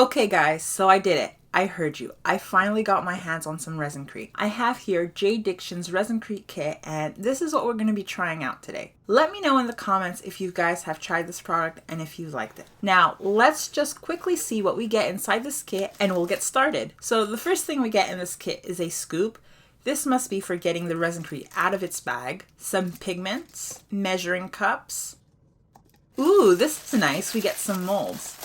Okay guys, so I did it. I heard you. I finally got my hands on some RESINCRETE. I have here JDiction's RESINCRETE kit, and this is what we're going to be trying out today. Let me know in the comments if you guys have tried this product and if you liked it. Now, let's just quickly see what we get inside this kit and we'll get started. So the first thing we get in this kit is a scoop. This must be for getting the RESINCRETE out of its bag. Some pigments, measuring cups. Ooh, this is nice. We get some molds.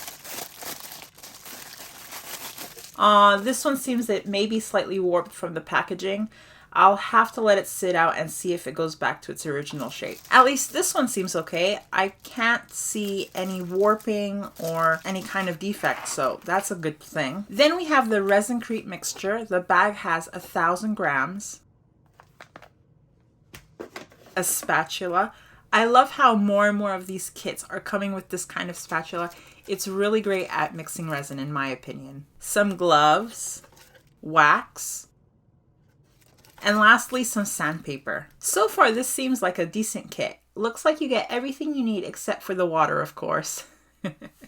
This one seems that may be slightly warped from the packaging. I'll have to let it sit out and see if it goes back to its original shape. At least this one seems okay. I can't see any warping or any kind of defect, so that's a good thing. Then we have the RESINCRETE mixture. The bag has 1,000 grams. A spatula. I love how more and more of these kits are coming with this kind of spatula. It's really great at mixing resin, in my opinion. Some gloves, wax, and lastly, some sandpaper. So far, this seems like a decent kit. Looks like you get everything you need except for the water, of course.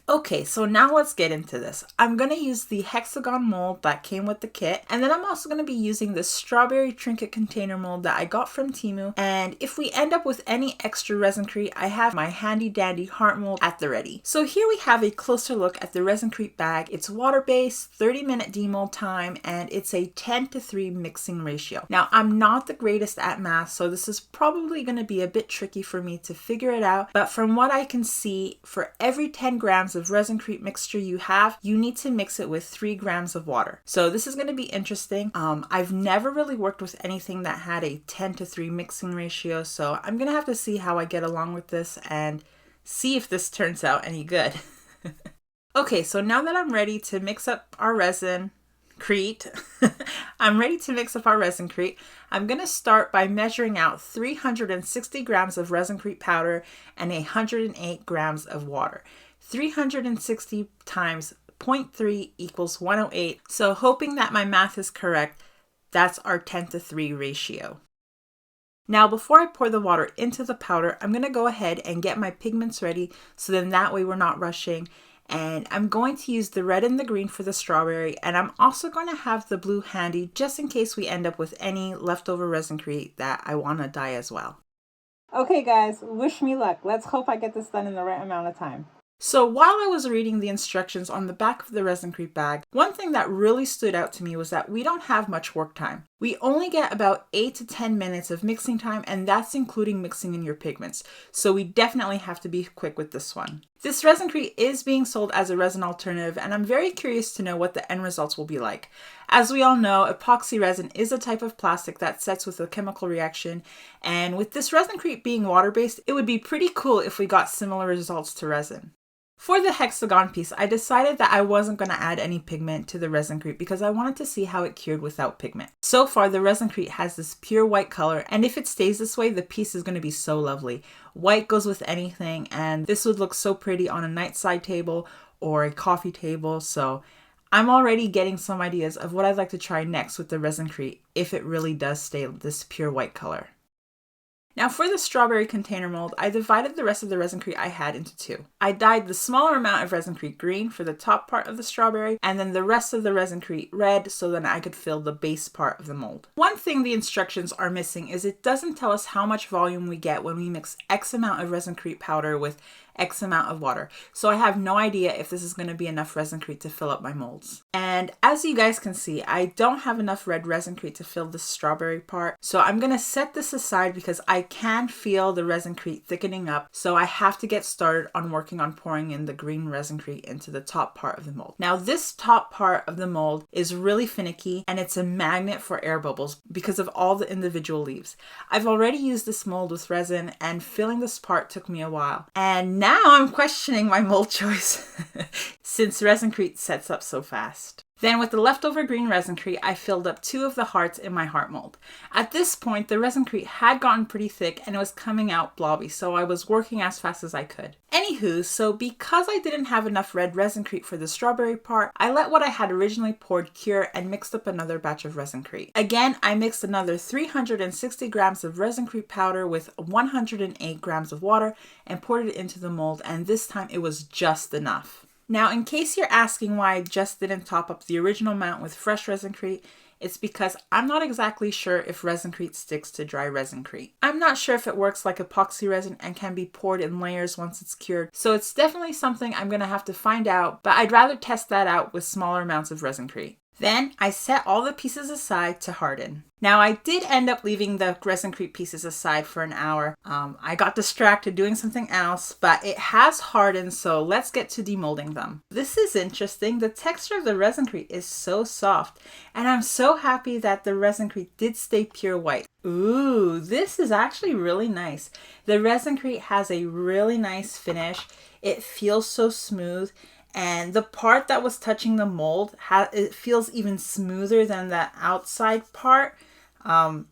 Okay, so now let's get into this. I'm going to use the hexagon mold that came with the kit, and then I'm also going to be using this strawberry trinket container mold that I got from Temu. And if we end up with any extra RESINCRETE, I have my handy dandy heart mold at the ready. So here we have a closer look at the RESINCRETE bag. It's water-based, 30-minute demold time, and it's a 10:3 mixing ratio. Now, I'm not the greatest at math, so this is probably going to be a bit tricky for me to figure it out, but from what I can see, for every 10 grams of RESINCRETE mixture you have, you need to mix it with 3 grams of water. So this is going to be interesting. I've never really worked with anything that had a 10:3 mixing ratio, so I'm going to have to see how I get along with this and see if this turns out any good. Okay, so now that I'm ready to mix up our RESINCRETE, I'm ready to mix up our RESINCRETE. I'm going to start by measuring out 360 grams of RESINCRETE powder and 108 grams of water. 360 times 0.3 equals 108. So hoping that my math is correct, that's our 10:3 ratio. Now, before I pour the water into the powder, I'm going to go ahead and get my pigments ready, so then that way we're not rushing. And I'm going to use the red and the green for the strawberry, and I'm also going to have the blue handy just in case we end up with any leftover RESINCRETE that I want to dye as well. Okay guys, wish me luck. Let's hope I get this done in the right amount of time. So while I was reading the instructions on the back of the RESINCRETE bag, one thing that really stood out to me was that we don't have much work time. We only get about 8 to 10 minutes of mixing time, and that's including mixing in your pigments. So we definitely have to be quick with this one. This RESINCRETE is being sold as a resin alternative, and I'm very curious to know what the end results will be like. As we all know, epoxy resin is a type of plastic that sets with a chemical reaction, and with this RESINCRETE being water-based, it would be pretty cool if we got similar results to resin. For the hexagon piece, I decided that I wasn't going to add any pigment to the RESINCRETE because I wanted to see how it cured without pigment. So far, the RESINCRETE has this pure white color, and if it stays this way, the piece is going to be so lovely. White goes with anything, and this would look so pretty on a nightside table or a coffee table, so I'm already getting some ideas of what I'd like to try next with the RESINCRETE if it really does stay this pure white color. Now for the strawberry container mold, I divided the rest of the RESINCRETE I had into 2. I dyed the smaller amount of RESINCRETE green for the top part of the strawberry, and then the rest of the RESINCRETE red so then I could fill the base part of the mold. One thing the instructions are missing is it doesn't tell us how much volume we get when we mix X amount of RESINCRETE powder with X amount of water. So I have no idea if this is going to be enough RESINCRETE to fill up my molds. And as you guys can see, I don't have enough red RESINCRETE to fill the strawberry part. So I'm going to set this aside because I can feel the RESINCRETE thickening up. So I have to get started on working on pouring in the green RESINCRETE into the top part of the mold. Now this top part of the mold is really finicky, and it's a magnet for air bubbles because of all the individual leaves. I've already used this mold with resin, and filling this part took me a while. And now I'm questioning my mold choice since RESINCRETE sets up so fast. Then with the leftover green RESINCRETE, I filled up 2 of the hearts in my heart mold. At this point, the RESINCRETE had gotten pretty thick and it was coming out blobby, so I was working as fast as I could. Anywho, so because I didn't have enough red RESINCRETE for the strawberry part, I let what I had originally poured cure and mixed up another batch of RESINCRETE. Again, I mixed another 360 grams of RESINCRETE powder with 108 grams of water and poured it into the mold, and this time it was just enough. Now, in case you're asking why I just didn't top up the original mount with fresh Resincrete, it's because I'm not exactly sure if Resincrete sticks to dry Resincrete. I'm not sure if it works like epoxy resin and can be poured in layers once it's cured, so it's definitely something I'm going to have to find out, but I'd rather test that out with smaller amounts of Resincrete. Then I set all the pieces aside to harden. Now I did end up leaving the Resincrete pieces aside for an hour. I got distracted doing something else, but it has hardened, so let's get to demolding them. This is interesting. The texture of the Resincrete is so soft, and I'm so happy that the Resincrete did stay pure white. Ooh, this is actually really nice. The Resincrete has a really nice finish. It feels so smooth. And the part that was touching the mold, it feels even smoother than the outside part.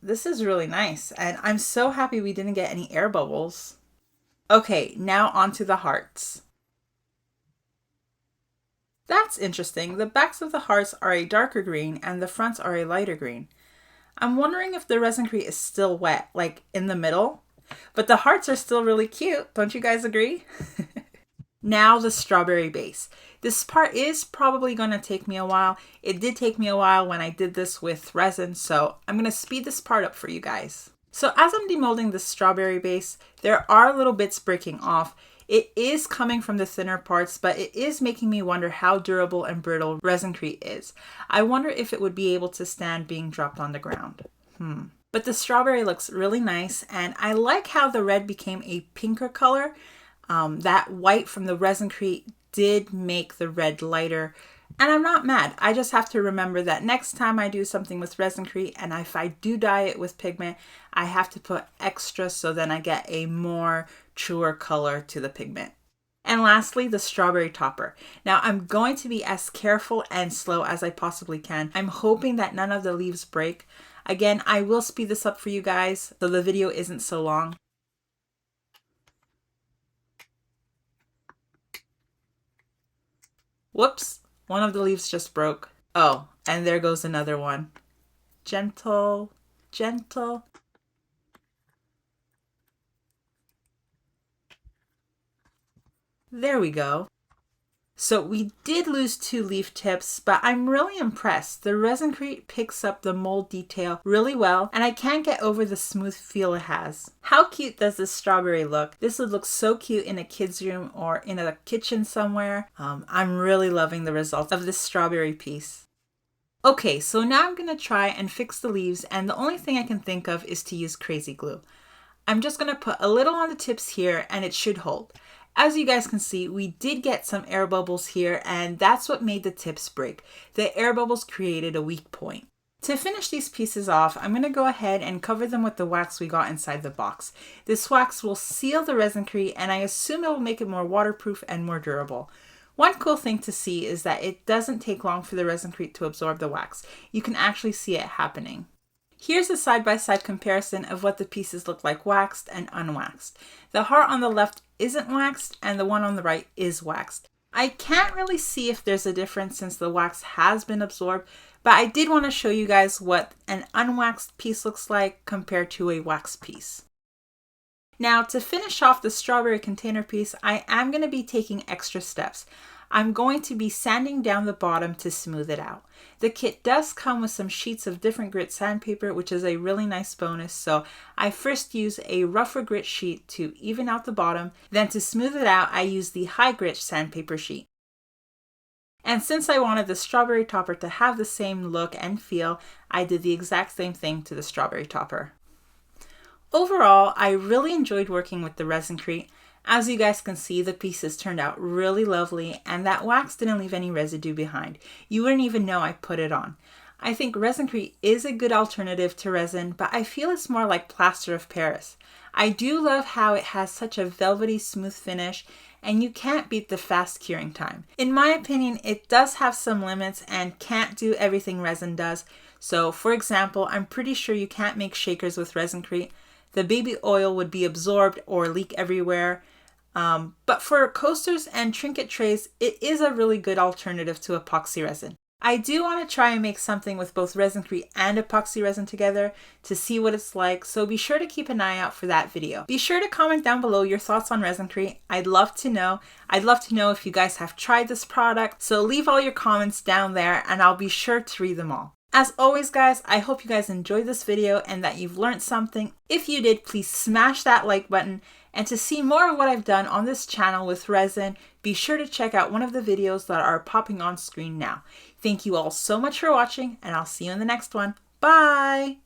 This is really nice. And I'm so happy we didn't get any air bubbles. Okay, now onto the hearts. That's interesting. The backs of the hearts are a darker green and the fronts are a lighter green. I'm wondering if the Resincrete is still wet, like in the middle. But the hearts are still really cute. Don't you guys agree? Now the strawberry base. This part is probably going to take me a while. It did take me a while when I did this with resin, so I'm going to speed this part up for you guys. So as I'm demolding the strawberry base, there are little bits breaking off. It is coming from the thinner parts, but it is making me wonder how durable and brittle Resincrete is. I wonder if it would be able to stand being dropped on the ground. But the strawberry looks really nice, and I like how the red became a pinker color. That white from the Resincrete did make the red lighter, and I'm not mad. I just have to remember that next time I do something with Resincrete, and if I do dye it with pigment, I have to put extra so then I get a more truer color to the pigment. And lastly, the strawberry topper. Now I'm going to be as careful and slow as I possibly can. I'm hoping that none of the leaves break. Again, I will speed this up for you guys so the video isn't so long. Whoops, one of the leaves just broke. Oh, and there goes another one. Gentle, gentle. There we go. So we did lose 2 leaf tips, but I'm really impressed. The Resincrete picks up the mold detail really well, and I can't get over the smooth feel it has. How cute does this strawberry look? This would look so cute in a kid's room or in a kitchen somewhere. I'm really loving the results of this strawberry piece. Okay, so now I'm going to try and fix the leaves, and the only thing I can think of is to use crazy glue. I'm just going to put a little on the tips here, and it should hold. As you guys can see, we did get some air bubbles here, and that's what made the tips break. The air bubbles created a weak point. To finish these pieces off, I'm going to go ahead and cover them with the wax we got inside the box. This wax will seal the Resincrete, and I assume it will make it more waterproof and more durable. One cool thing to see is that it doesn't take long for the Resincrete to absorb the wax. You can actually see it happening. Here's a side-by-side comparison of what the pieces look like waxed and unwaxed. The heart on the left isn't waxed and the one on the right is waxed. I can't really see if there's a difference since the wax has been absorbed, but I did want to show you guys what an unwaxed piece looks like compared to a waxed piece. Now to finish off the strawberry container piece, I am going to be taking extra steps. I'm going to be sanding down the bottom to smooth it out. The kit does come with some sheets of different grit sandpaper, which is a really nice bonus. So I first use a rougher grit sheet to even out the bottom. Then to smooth it out, I use the high grit sandpaper sheet. And since I wanted the strawberry topper to have the same look and feel, I did the exact same thing to the strawberry topper. Overall, I really enjoyed working with the Resincrete. As you guys can see, the pieces turned out really lovely, and that wax didn't leave any residue behind. You wouldn't even know I put it on. I think Resincrete is a good alternative to resin, but I feel it's more like plaster of Paris. I do love how it has such a velvety smooth finish, and you can't beat the fast curing time. In my opinion, it does have some limits and can't do everything resin does. So for example, I'm pretty sure you can't make shakers with Resincrete. The baby oil would be absorbed or leak everywhere. But for coasters and trinket trays, it is a really good alternative to epoxy resin. I do want to try and make something with both Resincrete and epoxy resin together to see what it's like, so be sure to keep an eye out for that video. Be sure to comment down below your thoughts on Resincrete. I'd love to know. I'd love to know if you guys have tried this product, so leave all your comments down there and I'll be sure to read them all. As always, guys, I hope you guys enjoyed this video and that you've learned something. If you did, please smash that like button. And to see more of what I've done on this channel with resin, be sure to check out one of the videos that are popping on screen now. Thank you all so much for watching, and I'll see you in the next one. Bye!